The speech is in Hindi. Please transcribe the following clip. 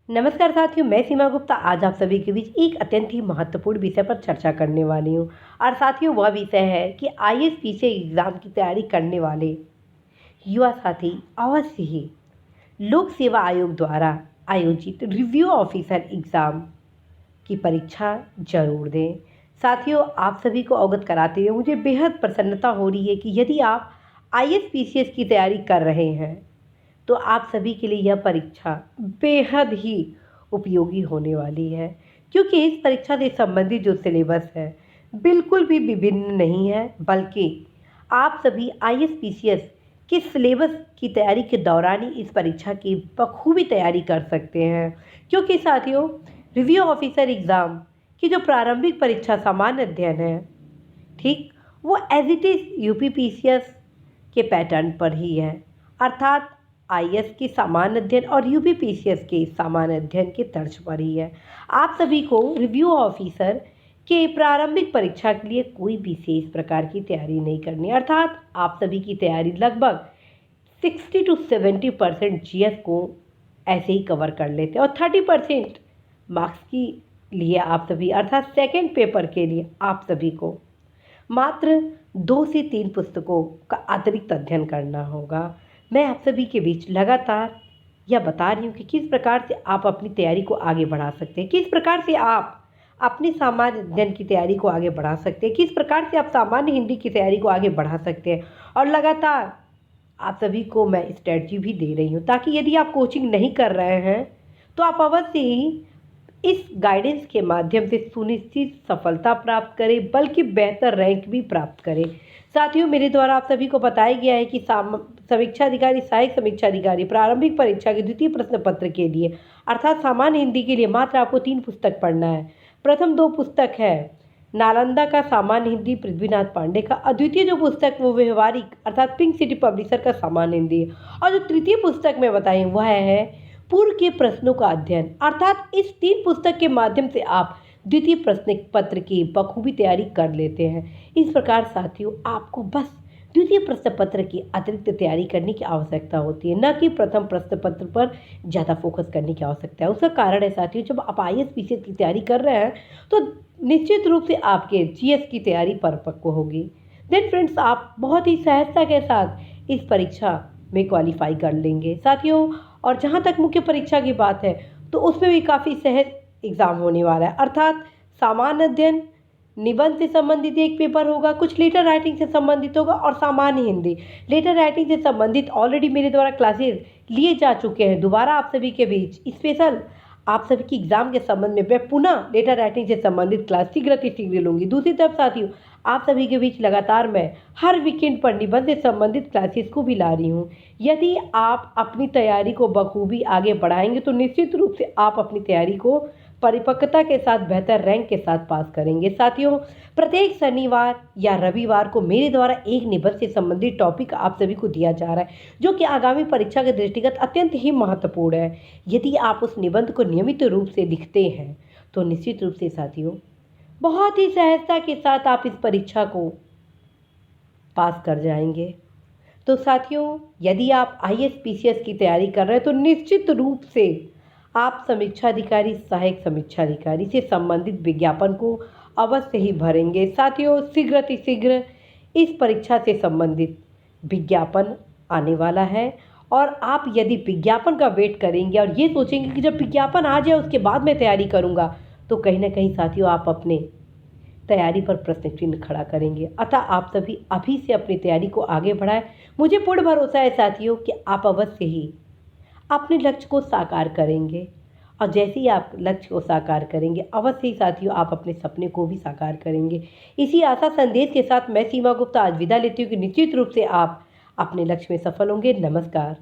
नमस्कार साथियों, मैं सीमा गुप्ता आज आप सभी के बीच एक अत्यंत ही महत्वपूर्ण विषय पर चर्चा करने वाली हूँ। और साथियों, वह विषय है कि आईएएस पीसीएस एग्जाम की तैयारी करने वाले युवा साथी अवश्य ही लोक सेवा आयोग द्वारा आयोजित रिव्यू ऑफिसर एग्जाम की परीक्षा जरूर दें। साथियों, आप सभी को अवगत कराते हुए मुझे बेहद प्रसन्नता हो रही है कि यदि आप आईएएस पीसीएस की तैयारी कर रहे हैं तो आप सभी के लिए यह परीक्षा बेहद ही उपयोगी होने वाली है, क्योंकि इस परीक्षा से संबंधित जो सिलेबस है बिल्कुल भी विभिन्न नहीं है, बल्कि आप सभी आईएएस पीसीएस के सिलेबस की तैयारी के दौरान ही इस परीक्षा की बखूबी तैयारी कर सकते हैं। क्योंकि साथियों, रिव्यू ऑफिसर एग्ज़ाम की जो प्रारंभिक परीक्षा सामान्य अध्ययन है, ठीक, वो as it is UP PCS के पैटर्न पर ही है, अर्थात आईएएस के सामान्य अध्ययन और यूपी पीसीएस के सामान्य अध्ययन के तर्ज पर ही है। आप सभी को रिव्यू ऑफिसर के प्रारंभिक परीक्षा के लिए कोई विशेष प्रकार की तैयारी नहीं करनी, अर्थात आप सभी की तैयारी लगभग 60 to 70% जीएस को ऐसे ही कवर कर लेते हैं और 30% मार्क्स के लिए आप सभी, अर्थात सेकेंड पेपर के लिए आप सभी को मात्र 2 से 3 पुस्तकों का अतिरिक्त अध्ययन करना होगा। मैं आप सभी के बीच लगातार यह बता रही हूँ कि किस प्रकार से आप अपनी तैयारी को आगे बढ़ा सकते हैं, किस प्रकार से आप अपनी सामान्य अध्ययन की तैयारी को आगे बढ़ा सकते हैं, किस प्रकार से आप सामान्य हिंदी की तैयारी को आगे बढ़ा सकते हैं। और लगातार आप सभी को मैं स्ट्रेटजी भी दे रही हूँ, ताकि यदि आप कोचिंग नहीं कर रहे हैं तो आप अवश्य ही इस गाइडेंस के माध्यम से सुनिश्चित सफलता प्राप्त करें, बल्कि बेहतर रैंक भी प्राप्त करें। साथियों, मेरे द्वारा आप सभी को बताया गया है कि समीक्षा अधिकारी, सहायक समीक्षा अधिकारी प्रारंभिक परीक्षा के द्वितीय प्रश्न पत्र के लिए, अर्थात सामान्य हिंदी के लिए मात्र आपको 3 पुस्तक पढ़ना है। प्रथम 2 पुस्तक है नालंदा का सामान्य हिंदी पृथ्वीनाथ पांडे का, अद्वितीय जो पुस्तक वो व्यवहारिक अर्थात पिंक सिटी पब्लिशर का सामान्य हिंदी है। और जो तृतीय पुस्तक मैं बताई वह है पूर्व के प्रश्नों का अध्ययन, अर्थात इस 3 पुस्तक के माध्यम से आप द्वितीय प्रश्न पत्र की बखूबी तैयारी कर लेते हैं। इस प्रकार साथियों, आपको बस द्वितीय प्रश्न पत्र की अतिरिक्त तैयारी करने की आवश्यकता होती है, न कि प्रथम प्रश्न पत्र पर ज़्यादा फोकस करने की आवश्यकता है। उसका कारण है साथियों, जब आप आईएएस पीसीएस की तैयारी कर रहे हैं तो निश्चित रूप से आपके जीएस की तैयारी परिपक्व होगी। देन फ्रेंड्स, आप बहुत ही सहजता के साथ इस परीक्षा में क्वालिफाई कर लेंगे साथियों। और जहाँ तक मुख्य परीक्षा की बात है तो उसमें भी काफ़ी सहज एग्ज़ाम होने वाला है, अर्थात सामान्य अध्ययन, निबंध से संबंधित एक पेपर होगा, कुछ लेटर राइटिंग से संबंधित होगा और सामान्य हिंदी। लेटर राइटिंग से संबंधित ऑलरेडी मेरे द्वारा क्लासेस लिए जा चुके हैं, दोबारा आप सभी के बीच स्पेशल आप सभी की एग्जाम के संबंध में मैं पुनः लेटर राइटिंग से संबंधित क्लास शीघ्र लूँगी। दूसरी तरफ साथियों, आप सभी के बीच लगातार मैं हर वीकेंड पर निबंध से संबंधित क्लासेस को भी ला रही हूँ। यदि आप अपनी तैयारी को बखूबी आगे बढ़ाएंगे तो निश्चित रूप से आप अपनी तैयारी को परिपक्वता के साथ बेहतर रैंक के साथ पास करेंगे। साथियों, प्रत्येक शनिवार या रविवार को मेरे द्वारा एक निबंध से संबंधित टॉपिक आप सभी को दिया जा रहा है, जो कि आगामी परीक्षा के दृष्टिगत अत्यंत ही महत्वपूर्ण है। यदि आप उस निबंध को नियमित रूप से लिखते हैं तो निश्चित रूप से साथियों, बहुत ही सहजता के साथ आप इस परीक्षा को पास कर जाएंगे। तो साथियों, यदि आप आईएएस पीसीएस की तैयारी कर रहे हैं तो निश्चित रूप से आप समीक्षा अधिकारी, सहायक समीक्षा अधिकारी से संबंधित विज्ञापन को अवश्य ही भरेंगे। साथियों, शीघ्र इस परीक्षा से संबंधित विज्ञापन आने वाला है और आप यदि विज्ञापन का वेट करेंगे और ये सोचेंगे कि जब विज्ञापन आ जाए उसके बाद मैं तैयारी करूँगा, तो कहीं ना कहीं साथियों आप अपने तैयारी पर प्रश्न चिन्ह खड़ा करेंगे। अतः आप सभी अभी से अपनी तैयारी को आगे बढ़ाएं। मुझे पूर्ण भरोसा है साथियों कि आप अवश्य ही अपने लक्ष्य को साकार करेंगे, और जैसे ही आप लक्ष्य को साकार करेंगे अवश्य ही साथियों आप अपने सपने को भी साकार करेंगे। इसी आशा संदेश के साथ मैं सीमा गुप्ता आज विदा लेती हूँ कि निश्चित रूप से आप अपने लक्ष्य में सफल होंगे। नमस्कार।